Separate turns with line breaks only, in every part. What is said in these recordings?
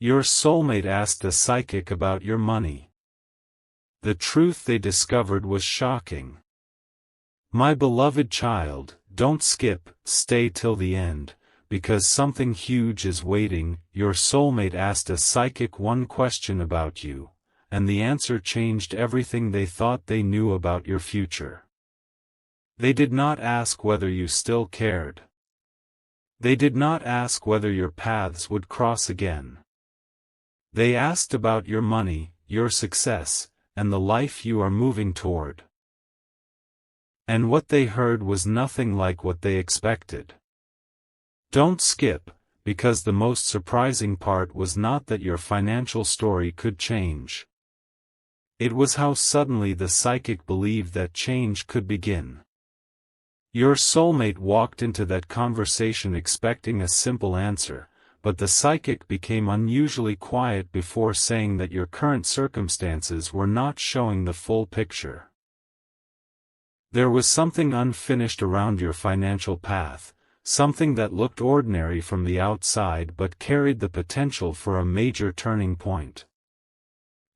Your soulmate asked the psychic about your money. The truth they discovered was shocking. My beloved child, don't skip, stay till the end, because something huge is waiting. Your soulmate asked a psychic one question about you, and the answer changed everything they thought they knew about your future. They did not ask whether you still cared. They did not ask whether your paths would cross again. They asked about your money, your success, and the life you are moving toward. And what they heard was nothing like what they expected. Don't skip, because the most surprising part was not that your financial story could change. It was how suddenly the psychic believed that change could begin. Your soulmate walked into that conversation expecting a simple answer, but the psychic became unusually quiet before saying that your current circumstances were not showing the full picture. There was something unfinished around your financial path, something that looked ordinary from the outside but carried the potential for a major turning point.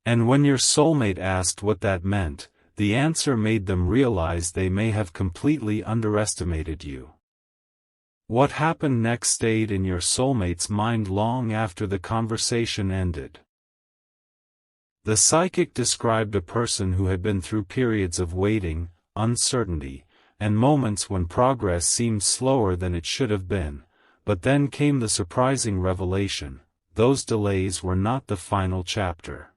And when your soulmate asked what that meant, the answer made them realize they may have completely underestimated you. What happened next stayed in your soulmate's mind long after the conversation ended. The psychic described a person who had been through periods of waiting, uncertainty, and moments when progress seemed slower than it should have been, but then came the surprising revelation: those delays were not the final chapter.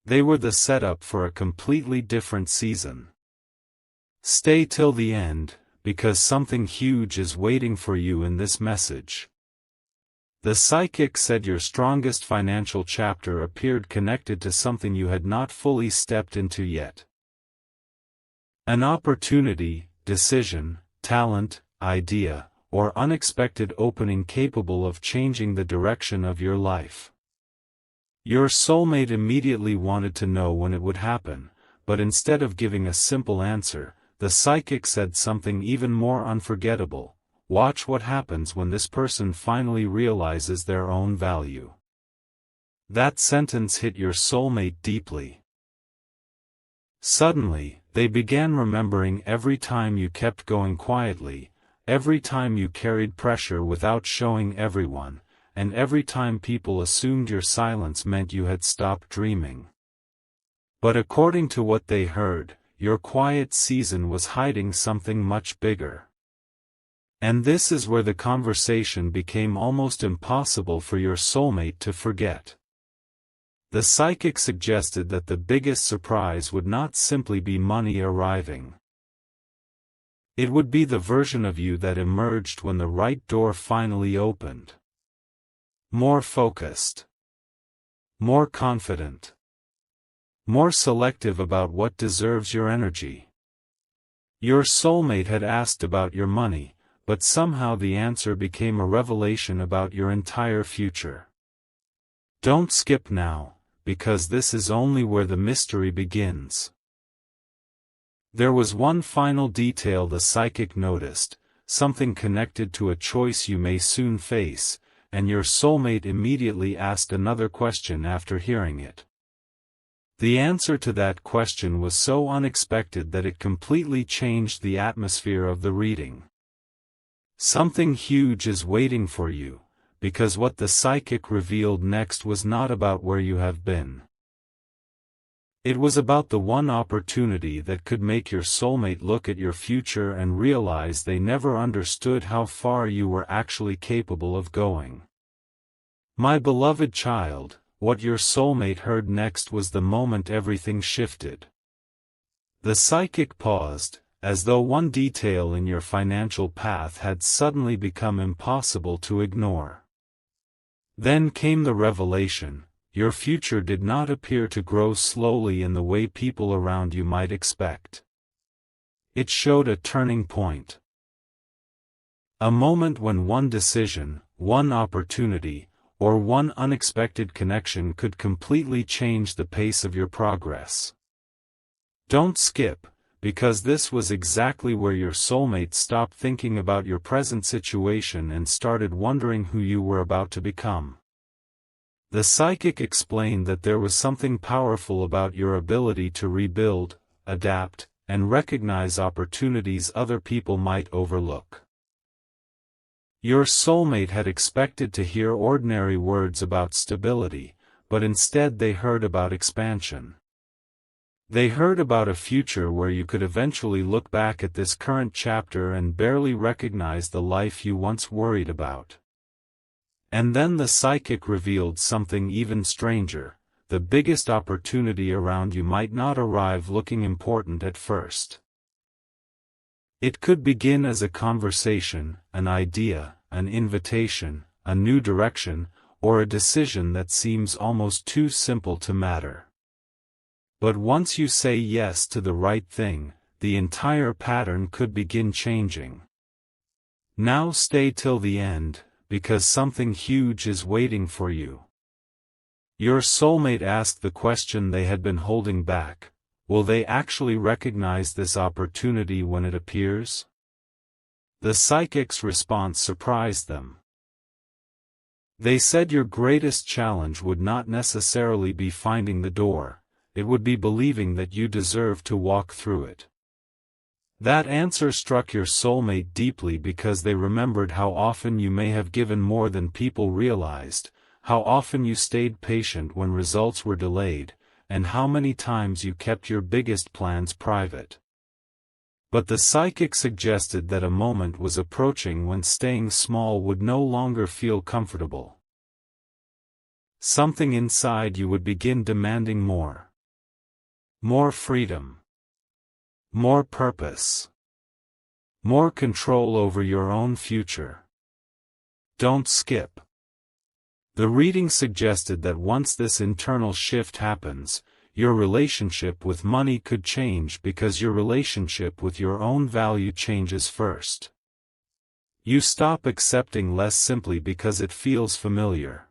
They were the setup for a completely different season. Stay till the end, because something huge is waiting for you in this message. The psychic said your strongest financial chapter appeared connected to something you had not fully stepped into yet. An opportunity, decision, talent, idea, or unexpected opening capable of changing the direction of your life. Your soulmate immediately wanted to know when it would happen, but instead of giving a simple answer, the psychic said something even more unforgettable: watch what happens when this person finally realizes their own value. That sentence hit your soulmate deeply. Suddenly, they began remembering every time you kept going quietly, every time you carried pressure without showing everyone, and every time people assumed your silence meant you had stopped dreaming. But according to what they heard, your quiet season was hiding something much bigger. And this is where the conversation became almost impossible for your soulmate to forget. The psychic suggested that the biggest surprise would not simply be money arriving. It would be the version of you that emerged when the right door finally opened. More focused. More confident. More selective about what deserves your energy. Your soulmate had asked about your money, but somehow the answer became a revelation about your entire future. Don't skip now, because this is only where the mystery begins. There was one final detail the psychic noticed, something connected to a choice you may soon face, and your soulmate immediately asked another question after hearing it. The answer to that question was so unexpected that it completely changed the atmosphere of the reading. Something huge is waiting for you, because what the psychic revealed next was not about where you have been. It was about the one opportunity that could make your soulmate look at your future and realize they never understood how far you were actually capable of going. My beloved child, what your soulmate heard next was the moment everything shifted. The psychic paused, as though one detail in your financial path had suddenly become impossible to ignore. Then came the revelation: your future did not appear to grow slowly in the way people around you might expect. It showed a turning point. A moment when one decision, one opportunity, or one unexpected connection could completely change the pace of your progress. Don't skip, because this was exactly where your soulmate stopped thinking about your present situation and started wondering who you were about to become. The psychic explained that there was something powerful about your ability to rebuild, adapt, and recognize opportunities other people might overlook. Your soulmate had expected to hear ordinary words about stability, but instead they heard about expansion. They heard about a future where you could eventually look back at this current chapter and barely recognize the life you once worried about. And then the psychic revealed something even stranger: the biggest opportunity around you might not arrive looking important at first. It could begin as a conversation, an idea, an invitation, a new direction, or a decision that seems almost too simple to matter. But once you say yes to the right thing, the entire pattern could begin changing. Now stay till the end, because something huge is waiting for you. Your soulmate asked the question they had been holding back: will they actually recognize this opportunity when it appears? The psychic's response surprised them. They said your greatest challenge would not necessarily be finding the door, it would be believing that you deserve to walk through it. That answer struck your soulmate deeply because they remembered how often you may have given more than people realized, how often you stayed patient when results were delayed, and how many times you kept your biggest plans private. But the psychic suggested that a moment was approaching when staying small would no longer feel comfortable. Something inside you would begin demanding more. More freedom. More purpose. More control over your own future. Don't skip. The reading suggested that once this internal shift happens, your relationship with money could change because your relationship with your own value changes first. You stop accepting less simply because it feels familiar.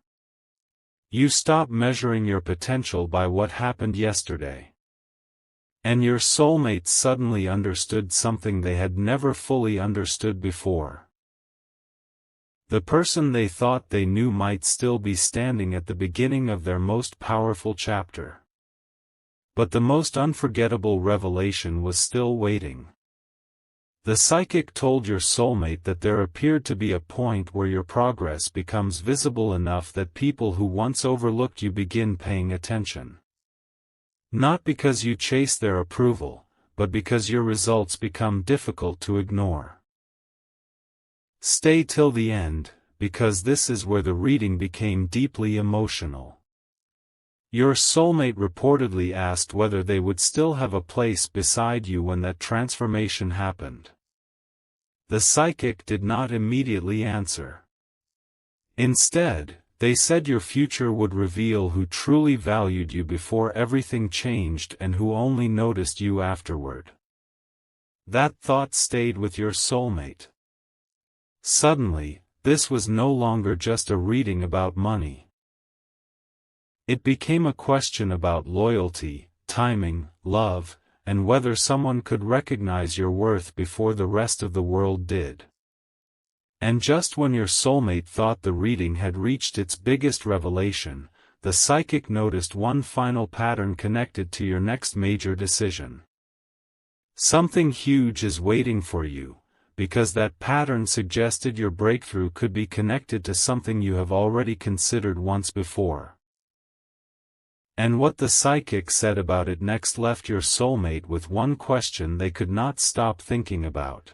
You stop measuring your potential by what happened yesterday. And your soulmate suddenly understood something they had never fully understood before. The person they thought they knew might still be standing at the beginning of their most powerful chapter. But the most unforgettable revelation was still waiting. The psychic told your soulmate that there appeared to be a point where your progress becomes visible enough that people who once overlooked you begin paying attention. Not because you chase their approval, but because your results become difficult to ignore. Stay till the end, because this is where the reading became deeply emotional. Your soulmate reportedly asked whether they would still have a place beside you when that transformation happened. The psychic did not immediately answer. Instead, they said your future would reveal who truly valued you before everything changed and who only noticed you afterward. That thought stayed with your soulmate. Suddenly, this was no longer just a reading about money. It became a question about loyalty, timing, love, and whether someone could recognize your worth before the rest of the world did. And just when your soulmate thought the reading had reached its biggest revelation, the psychic noticed one final pattern connected to your next major decision. Something huge is waiting for you, because that pattern suggested your breakthrough could be connected to something you have already considered once before. And what the psychic said about it next left your soulmate with one question they could not stop thinking about.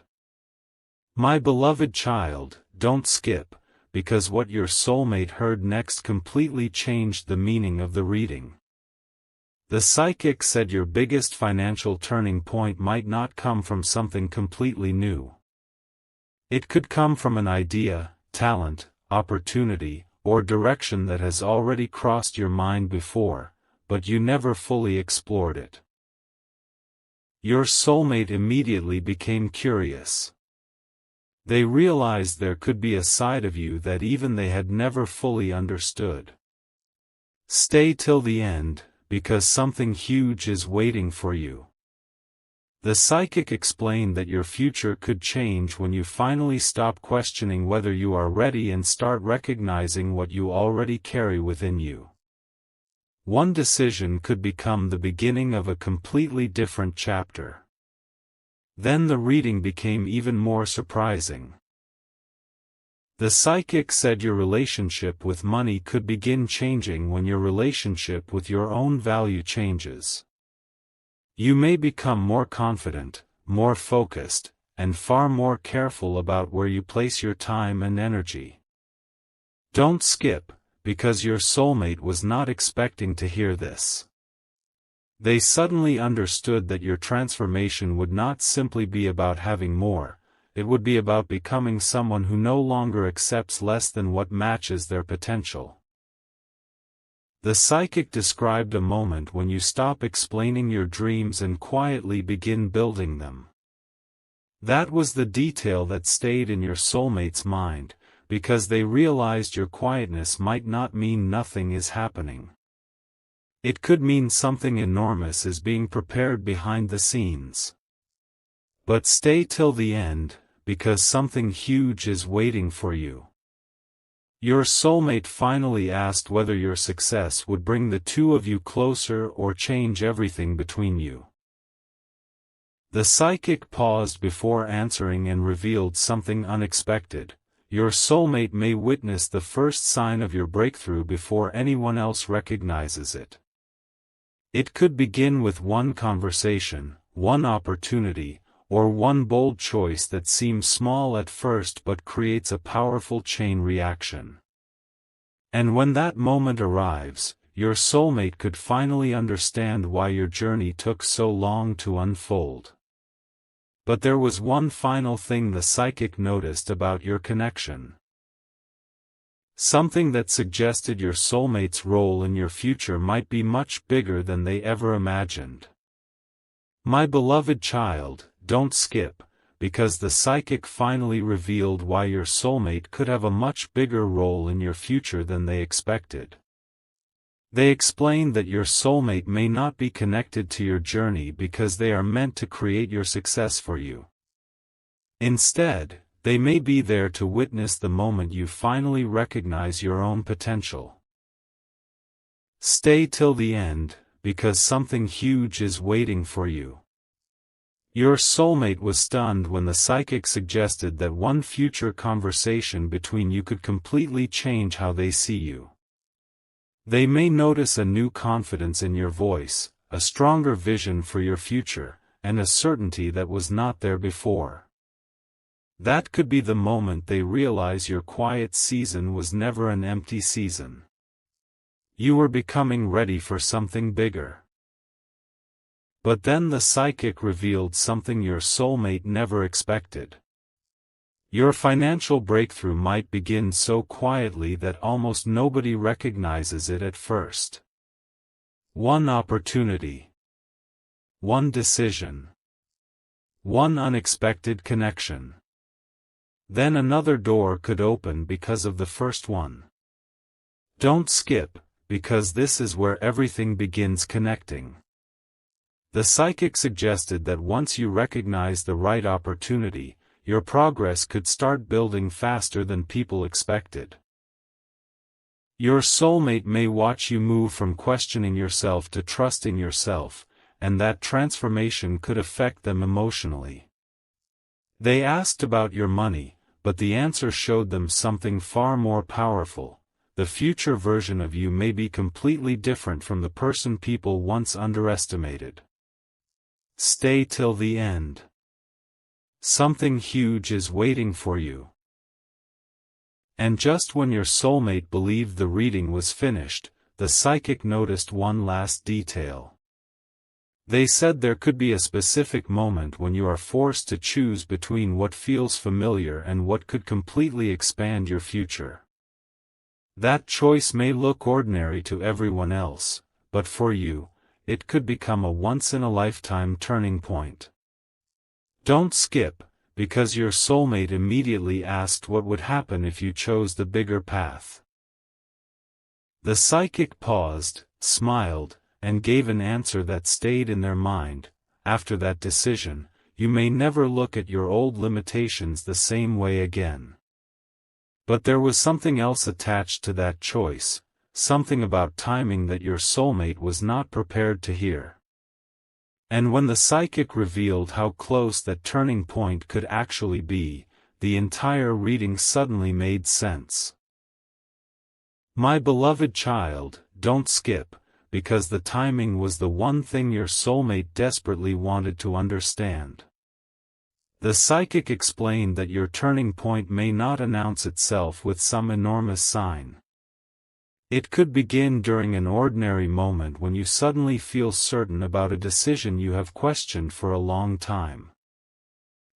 My beloved child, don't skip, because what your soulmate heard next completely changed the meaning of the reading. The psychic said your biggest financial turning point might not come from something completely new. It could come from an idea, talent, opportunity, or direction that has already crossed your mind before, but you never fully explored it. Your soulmate immediately became curious. They realized there could be a side of you that even they had never fully understood. Stay till the end, because something huge is waiting for you. The psychic explained that your future could change when you finally stop questioning whether you are ready and start recognizing what you already carry within you. One decision could become the beginning of a completely different chapter. Then the reading became even more surprising. The psychic said your relationship with money could begin changing when your relationship with your own value changes. You may become more confident, more focused, and far more careful about where you place your time and energy. Don't skip, because your soulmate was not expecting to hear this. They suddenly understood that your transformation would not simply be about having more, it would be about becoming someone who no longer accepts less than what matches their potential. The psychic described a moment when you stop explaining your dreams and quietly begin building them. That was the detail that stayed in your soulmate's mind, because they realized your quietness might not mean nothing is happening. It could mean something enormous is being prepared behind the scenes. But stay till the end, because something huge is waiting for you. Your soulmate finally asked whether your success would bring the two of you closer or change everything between you. The psychic paused before answering and revealed something unexpected. Your soulmate may witness the first sign of your breakthrough before anyone else recognizes it. It could begin with one conversation, one opportunity, or one bold choice that seems small at first but creates a powerful chain reaction. And when that moment arrives, your soulmate could finally understand why your journey took so long to unfold. But there was one final thing the psychic noticed about your connection. Something that suggested your soulmate's role in your future might be much bigger than they ever imagined. My beloved child, don't skip, because the psychic finally revealed why your soulmate could have a much bigger role in your future than they expected. They explained that your soulmate may not be connected to your journey because they are meant to create your success for you. Instead, they may be there to witness the moment you finally recognize your own potential. Stay till the end, because something huge is waiting for you. Your soulmate was stunned when the psychic suggested that one future conversation between you could completely change how they see you. They may notice a new confidence in your voice, a stronger vision for your future, and a certainty that was not there before. That could be the moment they realize your quiet season was never an empty season. You were becoming ready for something bigger. But then the psychic revealed something your soulmate never expected. Your financial breakthrough might begin so quietly that almost nobody recognizes it at first. One opportunity. One decision. One unexpected connection. Then another door could open because of the first one. Don't skip, because this is where everything begins connecting. The psychic suggested that once you recognize the right opportunity, your progress could start building faster than people expected. Your soulmate may watch you move from questioning yourself to trusting yourself, and that transformation could affect them emotionally. They asked about your money, but the answer showed them something far more powerful. The future version of you may be completely different from the person people once underestimated. Stay till the end. Something huge is waiting for you. And just when your soulmate believed the reading was finished, the psychic noticed one last detail. They said there could be a specific moment when you are forced to choose between what feels familiar and what could completely expand your future. That choice may look ordinary to everyone else, but for you, it could become a once-in-a-lifetime turning point. Don't skip, because your soulmate immediately asked what would happen if you chose the bigger path. The psychic paused, smiled, and gave an answer that stayed in their mind. after that decision, you may never look at your old limitations the same way again. But there was something else attached to that choice, something about timing that your soulmate was not prepared to hear. And when the psychic revealed how close that turning point could actually be, the entire reading suddenly made sense. My beloved child, don't skip, because the timing was the one thing your soulmate desperately wanted to understand. The psychic explained that your turning point may not announce itself with some enormous sign. It could begin during an ordinary moment when you suddenly feel certain about a decision you have questioned for a long time.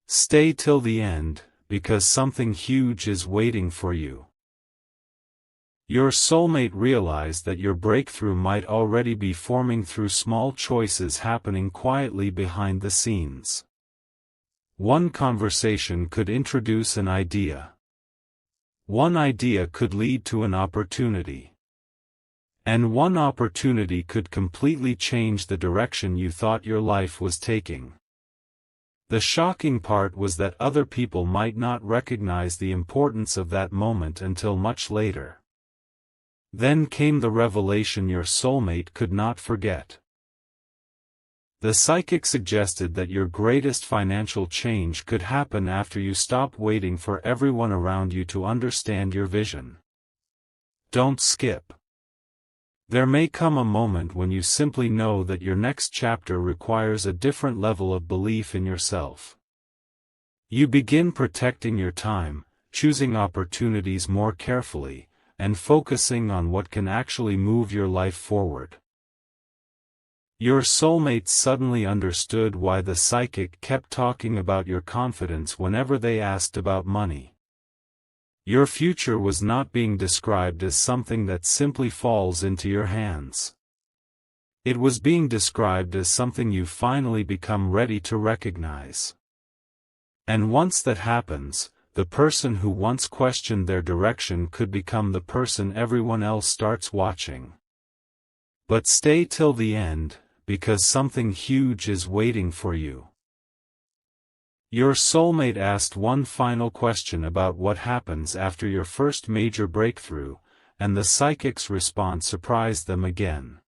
Stay till the end, because something huge is waiting for you. Your soulmate realized that your breakthrough might already be forming through small choices happening quietly behind the scenes. One conversation could introduce an idea. One idea could lead to an opportunity. And one opportunity could completely change the direction you thought your life was taking. The shocking part was that other people might not recognize the importance of that moment until much later. Then came the revelation your soulmate could not forget. The psychic suggested that your greatest financial change could happen after you stop waiting for everyone around you to understand your vision. Don't skip. There may come a moment when you simply know that your next chapter requires a different level of belief in yourself. You begin protecting your time, choosing opportunities more carefully, and focusing on what can actually move your life forward. Your soulmate suddenly understood why the psychic kept talking about your confidence whenever they asked about money. Your future was not being described as something that simply falls into your hands. It was being described as something you finally become ready to recognize. And once that happens, the person who once questioned their direction could become the person everyone else starts watching. But stay till the end, because something huge is waiting for you. Your soulmate asked one final question about what happens after your first major breakthrough, and the psychic's response surprised them again.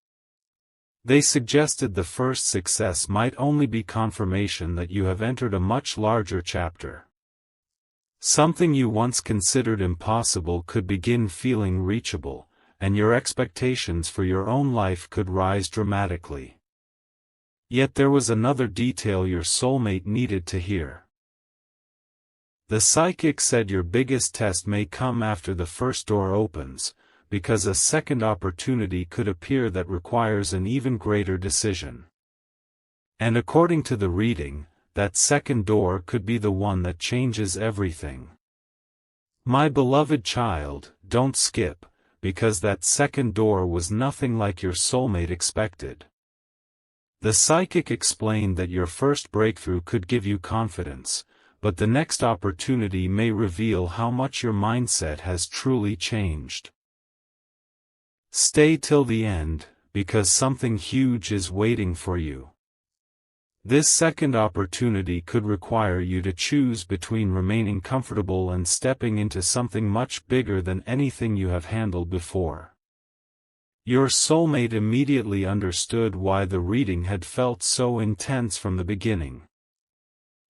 They suggested the first success might only be confirmation that you have entered a much larger chapter. Something you once considered impossible could begin feeling reachable, and your expectations for your own life could rise dramatically. Yet there was another detail your soulmate needed to hear. The psychic said your biggest test may come after the first door opens, because a second opportunity could appear that requires an even greater decision. And according to the reading, that second door could be the one that changes everything. My beloved child, don't skip, because that second door was nothing like your soulmate expected. The psychic explained that your first breakthrough could give you confidence, but the next opportunity may reveal how much your mindset has truly changed. Stay till the end, because something huge is waiting for you. This second opportunity could require you to choose between remaining comfortable and stepping into something much bigger than anything you have handled before. Your soulmate immediately understood why the reading had felt so intense from the beginning.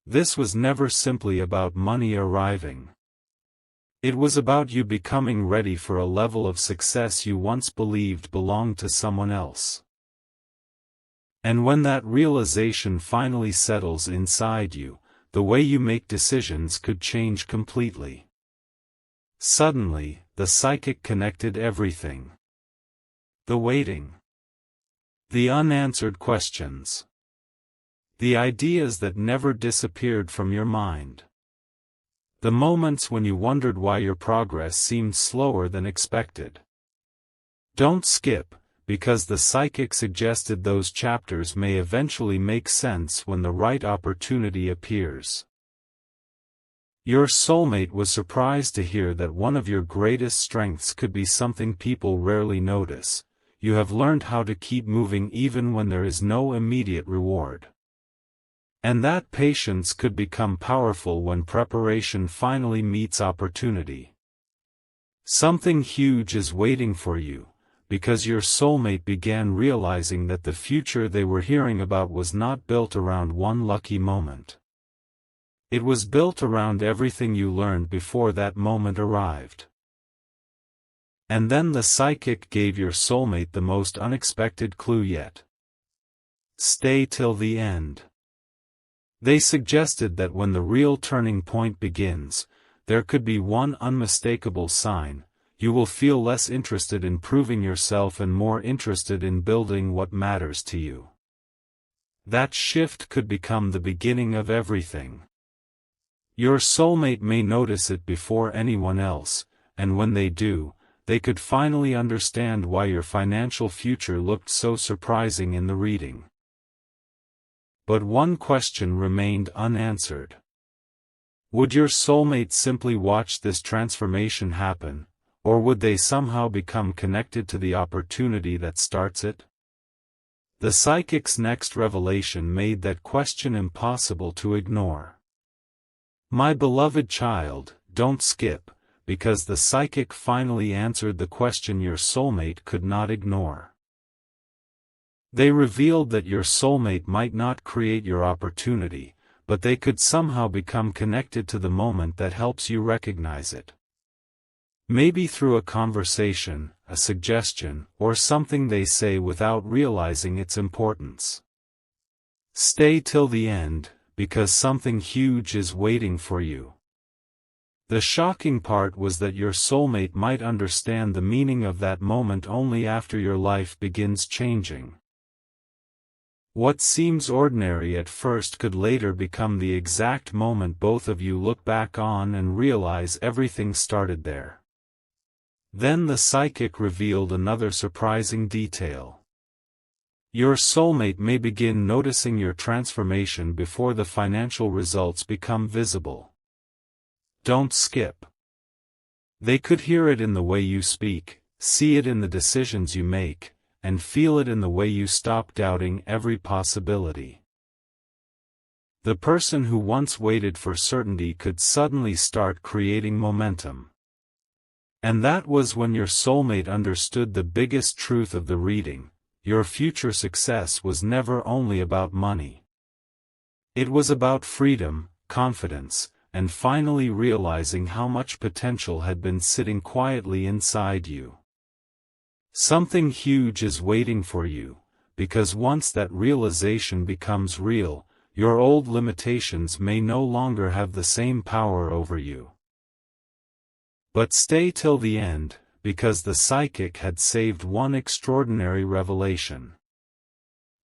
This was never simply about money arriving. It was about you becoming ready for a level of success you once believed belonged to someone else. And when that realization finally settles inside you, the way you make decisions could change completely. Suddenly, the psychic connected everything. The waiting. The unanswered questions. The ideas that never disappeared from your mind. The moments when you wondered why your progress seemed slower than expected. Don't skip, because the psychic suggested those chapters may eventually make sense when the right opportunity appears. Your soulmate was surprised to hear that one of your greatest strengths could be something people rarely notice. You have learned how to keep moving even when there is no immediate reward. And that patience could become powerful when preparation finally meets opportunity. Something huge is waiting for you, because your soulmate began realizing that the future they were hearing about was not built around one lucky moment. It was built around everything you learned before that moment arrived. And then the psychic gave your soulmate the most unexpected clue yet. Stay till the end. They suggested that when the real turning point begins, there could be one unmistakable sign: you will feel less interested in proving yourself and more interested in building what matters to you. That shift could become the beginning of everything. Your soulmate may notice it before anyone else, and when they do, they could finally understand why your financial future looked so surprising in the reading. But one question remained unanswered. Would your soulmate simply watch this transformation happen, or would they somehow become connected to the opportunity that starts it? The psychic's next revelation made that question impossible to ignore. My beloved child, don't skip, because the psychic finally answered the question your soulmate could not ignore. They revealed that your soulmate might not create your opportunity, but they could somehow become connected to the moment that helps you recognize it. Maybe through a conversation, a suggestion, or something they say without realizing its importance. Stay till the end, because something huge is waiting for you. The shocking part was that your soulmate might understand the meaning of that moment only after your life begins changing. What seems ordinary at first could later become the exact moment both of you look back on and realize everything started there. Then the psychic revealed another surprising detail. Your soulmate may begin noticing your transformation before the financial results become visible. Don't skip. They could hear it in the way you speak, see it in the decisions you make, and feel it in the way you stop doubting every possibility. The person who once waited for certainty could suddenly start creating momentum. And that was when your soulmate understood the biggest truth of the reading: your future success was never only about money. It was about freedom, confidence, and finally realizing how much potential had been sitting quietly inside you. Something huge is waiting for you, because once that realization becomes real, your old limitations may no longer have the same power over you. But stay till the end, because the psychic had saved one extraordinary revelation.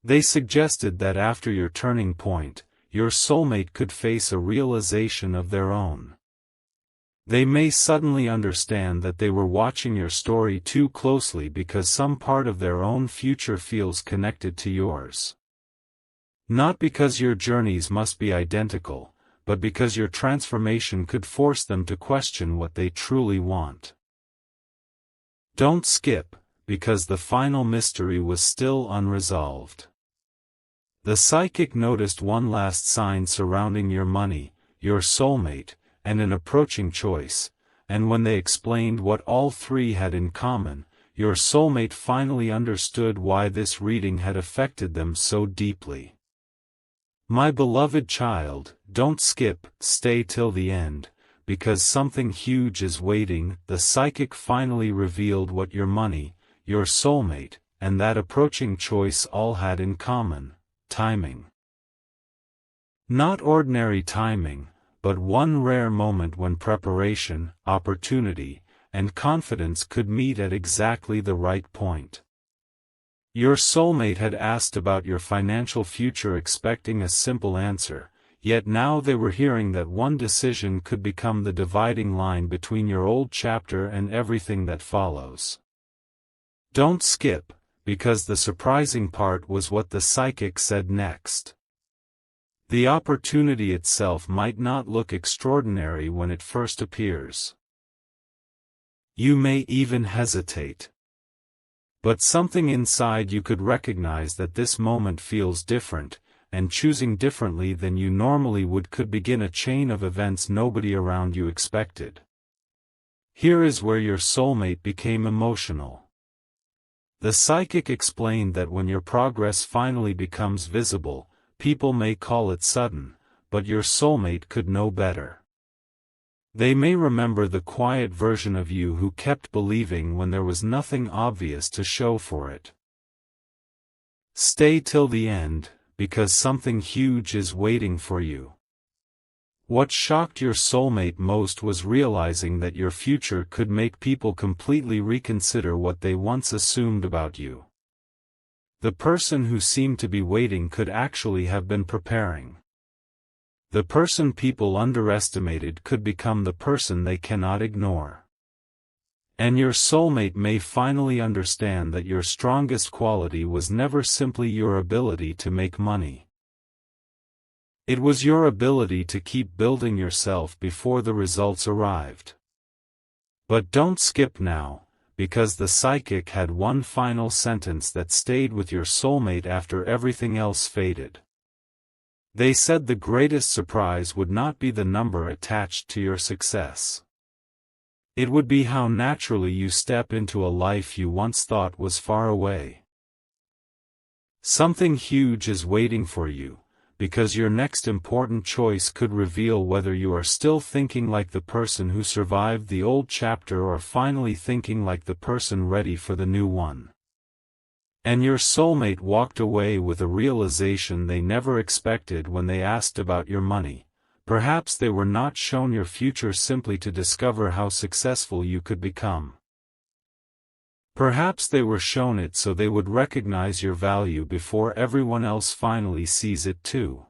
They suggested that after your turning point, your soulmate could face a realization of their own. They may suddenly understand that they were watching your story too closely because some part of their own future feels connected to yours. Not because your journeys must be identical, but because your transformation could force them to question what they truly want. Don't skip, because the final mystery was still unresolved. The psychic noticed one last sign surrounding your money, your soulmate, and an approaching choice, and when they explained what all three had in common, your soulmate finally understood why this reading had affected them so deeply. My beloved child, don't skip, stay till the end, because something huge is waiting. The psychic finally revealed what your money, your soulmate, and that approaching choice all had in common: timing. Not ordinary timing, but one rare moment when preparation, opportunity, and confidence could meet at exactly the right point. Your soulmate had asked about your financial future expecting a simple answer, yet now they were hearing that one decision could become the dividing line between your old chapter and everything that follows. Don't skip, because the surprising part was what the psychic said next. The opportunity itself might not look extraordinary when it first appears. You may even hesitate. But something inside you could recognize that this moment feels different, and choosing differently than you normally would could begin a chain of events nobody around you expected. Here is where your soulmate became emotional. The psychic explained that when your progress finally becomes visible, people may call it sudden, but your soulmate could know better. They may remember the quiet version of you who kept believing when there was nothing obvious to show for it. Stay till the end, because something huge is waiting for you. What shocked your soulmate most was realizing that your future could make people completely reconsider what they once assumed about you. The person who seemed to be waiting could actually have been preparing. The person people underestimated could become the person they cannot ignore. And your soulmate may finally understand that your strongest quality was never simply your ability to make money. It was your ability to keep building yourself before the results arrived. But don't skip now, because the psychic had one final sentence that stayed with your soulmate after everything else faded. They said the greatest surprise would not be the number attached to your success. It would be how naturally you step into a life you once thought was far away. Something huge is waiting for you, because your next important choice could reveal whether you are still thinking like the person who survived the old chapter or finally thinking like the person ready for the new one. And your soulmate walked away with a realization they never expected when they asked about your money. Perhaps they were not shown your future simply to discover how successful you could become. Perhaps they were shown it so they would recognize your value before everyone else finally sees it too.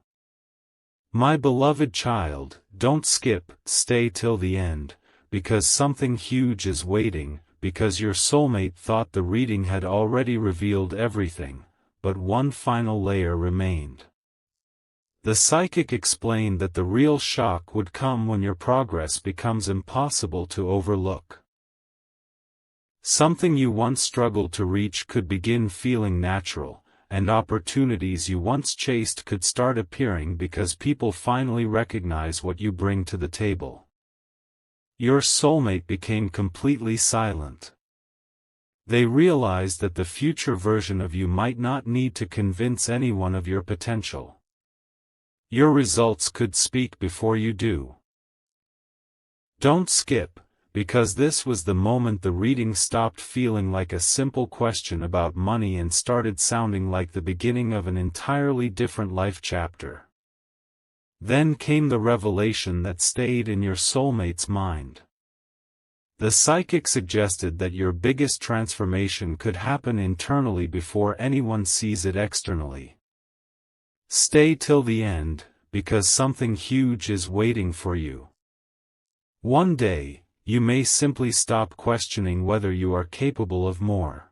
My beloved child, don't skip, stay till the end, because something huge is waiting. Because your soulmate thought the reading had already revealed everything, but one final layer remained. The psychic explained that the real shock would come when your progress becomes impossible to overlook. Something you once struggled to reach could begin feeling natural, and opportunities you once chased could start appearing because people finally recognize what you bring to the table. Your soulmate became completely silent. They realized that the future version of you might not need to convince anyone of your potential. Your results could speak before you do. Don't skip, because this was the moment the reading stopped feeling like a simple question about money and started sounding like the beginning of an entirely different life chapter. Then came the revelation that stayed in your soulmate's mind. The psychic suggested that your biggest transformation could happen internally before anyone sees it externally. Stay till the end, because something huge is waiting for you. One day, you may simply stop questioning whether you are capable of more.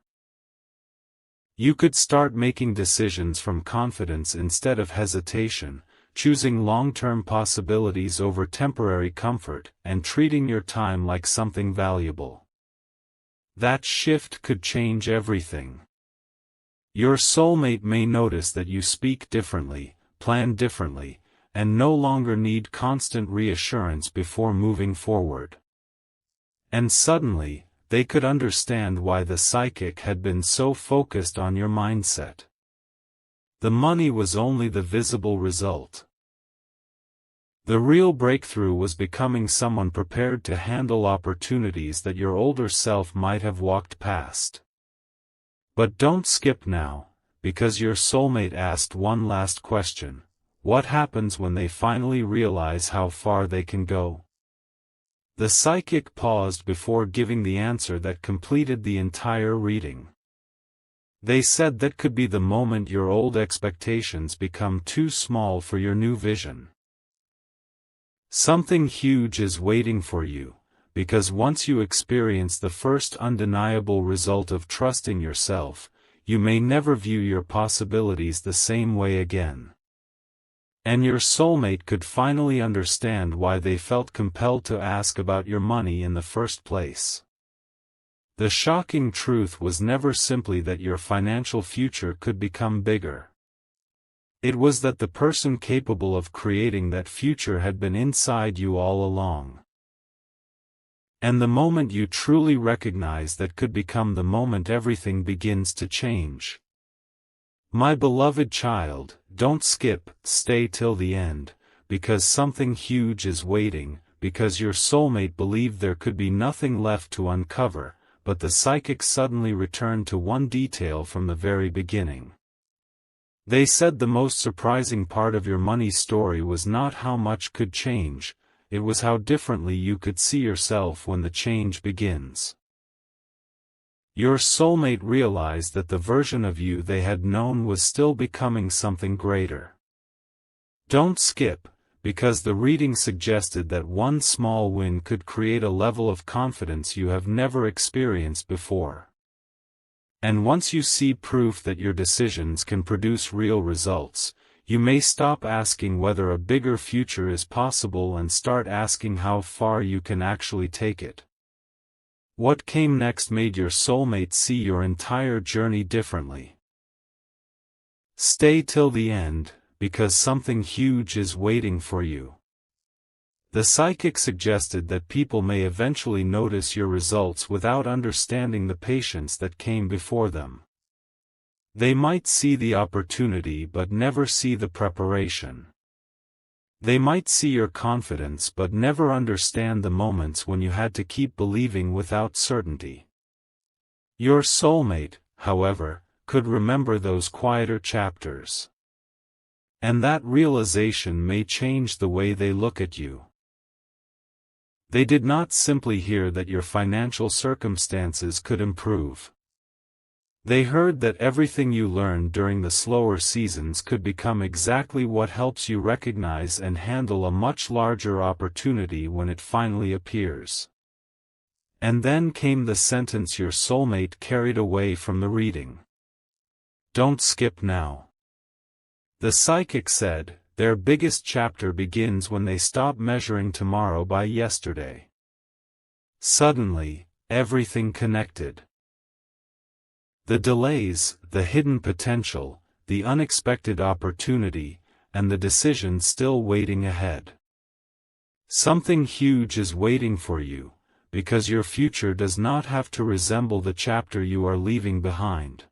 You could start making decisions from confidence instead of hesitation, choosing long-term possibilities over temporary comfort, and treating your time like something valuable. That shift could change everything. Your soulmate may notice that you speak differently, plan differently, and no longer need constant reassurance before moving forward. And suddenly, they could understand why the psychic had been so focused on your mindset. The money was only the visible result. The real breakthrough was becoming someone prepared to handle opportunities that your older self might have walked past. But don't skip now, because your soulmate asked one last question: what happens when they finally realize how far they can go? The psychic paused before giving the answer that completed the entire reading. They said that could be the moment your old expectations become too small for your new vision. Something huge is waiting for you, because once you experience the first undeniable result of trusting yourself, you may never view your possibilities the same way again. And your soulmate could finally understand why they felt compelled to ask about your money in the first place. The shocking truth was never simply that your financial future could become bigger. It was that the person capable of creating that future had been inside you all along. And the moment you truly recognize that could become the moment everything begins to change. My beloved child, don't skip, stay till the end, because something huge is waiting, because your soulmate believed there could be nothing left to uncover, but the psychic suddenly returned to one detail from the very beginning. They said the most surprising part of your money story was not how much could change, it was how differently you could see yourself when the change begins. Your soulmate realized that the version of you they had known was still becoming something greater. Don't skip, because the reading suggested that one small win could create a level of confidence you have never experienced before. And once you see proof that your decisions can produce real results, you may stop asking whether a bigger future is possible and start asking how far you can actually take it. What came next made your soulmate see your entire journey differently. Stay till the end, because something huge is waiting for you. The psychic suggested that people may eventually notice your results without understanding the patience that came before them. They might see the opportunity but never see the preparation. They might see your confidence but never understand the moments when you had to keep believing without certainty. Your soulmate, however, could remember those quieter chapters. And that realization may change the way they look at you. They did not simply hear that your financial circumstances could improve. They heard that everything you learned during the slower seasons could become exactly what helps you recognize and handle a much larger opportunity when it finally appears. And then came the sentence your soulmate carried away from the reading. Don't skip now. The psychic said, their biggest chapter begins when they stop measuring tomorrow by yesterday. Suddenly, everything connected. The delays, the hidden potential, the unexpected opportunity, and the decision still waiting ahead. Something huge is waiting for you, because your future does not have to resemble the chapter you are leaving behind.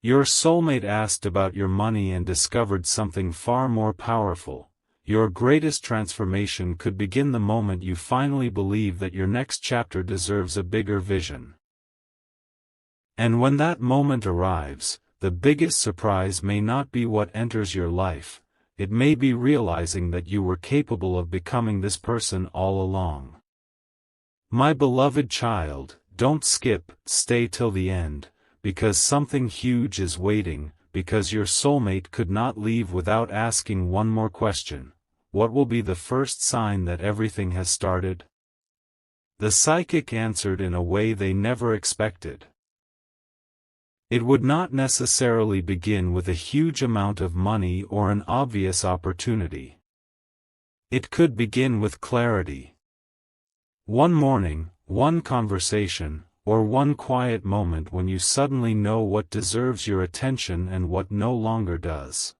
Your soulmate asked about your money and discovered something far more powerful. Your greatest transformation could begin the moment you finally believe that your next chapter deserves a bigger vision. And when that moment arrives, the biggest surprise may not be what enters your life, it may be realizing that you were capable of becoming this person all along. My beloved child, don't skip, stay till the end, because something huge is waiting, because your soulmate could not leave without asking one more question. What will be the first sign that everything has started? The psychic answered in a way they never expected. It would not necessarily begin with a huge amount of money or an obvious opportunity. It could begin with clarity. One morning, one conversation, or one quiet moment when you suddenly know what deserves your attention and what no longer does.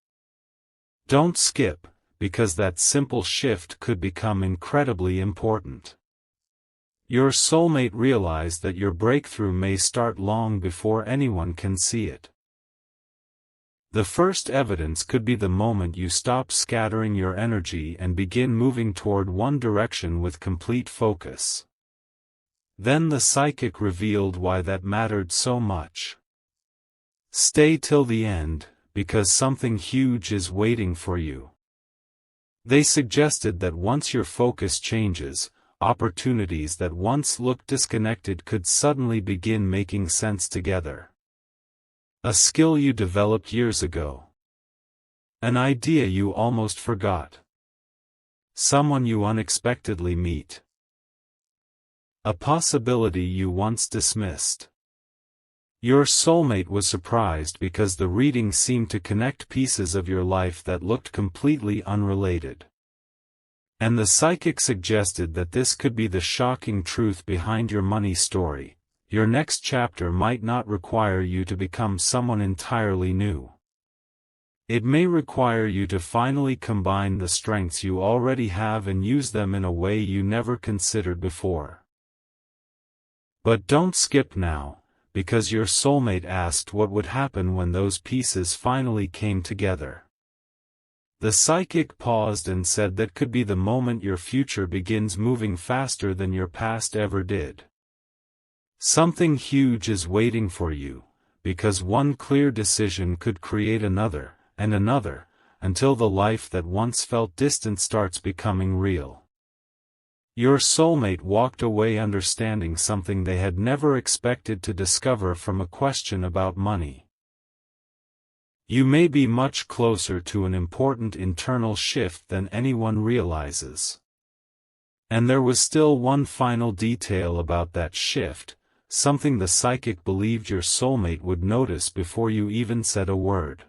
Don't skip, because that simple shift could become incredibly important. Your soulmate realized that your breakthrough may start long before anyone can see it. The first evidence could be the moment you stop scattering your energy and begin moving toward one direction with complete focus. Then the psychic revealed why that mattered so much. Stay till the end, because something huge is waiting for you. They suggested that once your focus changes, opportunities that once looked disconnected could suddenly begin making sense together. A skill you developed years ago. An idea you almost forgot. Someone you unexpectedly meet. A possibility you once dismissed. Your soulmate was surprised because the reading seemed to connect pieces of your life that looked completely unrelated. And the psychic suggested that this could be the shocking truth behind your money story. Your next chapter might not require you to become someone entirely new. It may require you to finally combine the strengths you already have and use them in a way you never considered before. But don't skip now, because your soulmate asked what would happen when those pieces finally came together. The psychic paused and said that could be the moment your future begins moving faster than your past ever did. Something huge is waiting for you, because one clear decision could create another, and another, until the life that once felt distant starts becoming real. Your soulmate walked away understanding something they had never expected to discover from a question about money. You may be much closer to an important internal shift than anyone realizes. And there was still one final detail about that shift, something the psychic believed your soulmate would notice before you even said a word.